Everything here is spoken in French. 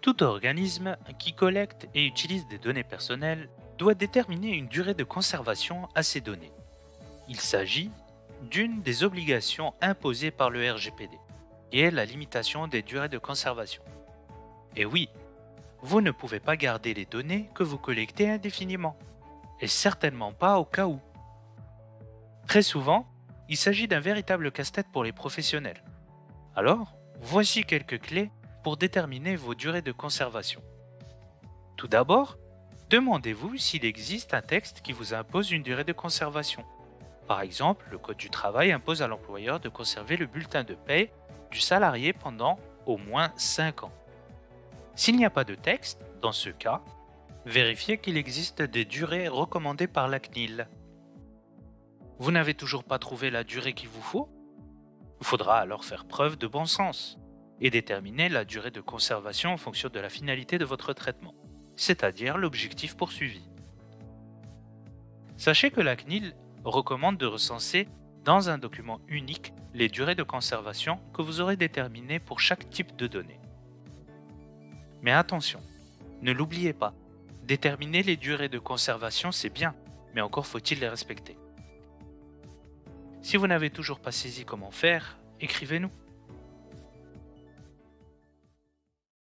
Tout organisme qui collecte et utilise des données personnelles doit déterminer une durée de conservation à ces données. Il s'agit d'une des obligations imposées par le RGPD, qui est la limitation des durées de conservation. Et oui, vous ne pouvez pas garder les données que vous collectez indéfiniment, et certainement pas au cas où. Très souvent, il s'agit d'un véritable casse-tête pour les professionnels. Alors, voici quelques clés pour déterminer vos durées de conservation. Tout d'abord, demandez-vous s'il existe un texte qui vous impose une durée de conservation. Par exemple, le Code du travail impose à l'employeur de conserver le bulletin de paie du salarié pendant au moins 5 ans. S'il n'y a pas de texte, dans ce cas, vérifiez qu'il existe des durées recommandées par la CNIL. Vous n'avez toujours pas trouvé la durée qu'il vous faut? Il faudra alors faire preuve de bon sens et déterminer la durée de conservation en fonction de la finalité de votre traitement, c'est-à-dire l'objectif poursuivi. Sachez que la CNIL recommande de recenser dans un document unique les durées de conservation que vous aurez déterminées pour chaque type de données. Mais attention, ne l'oubliez pas, déterminer les durées de conservation c'est bien, mais encore faut-il les respecter. Si vous n'avez toujours pas saisi comment faire, écrivez-nous.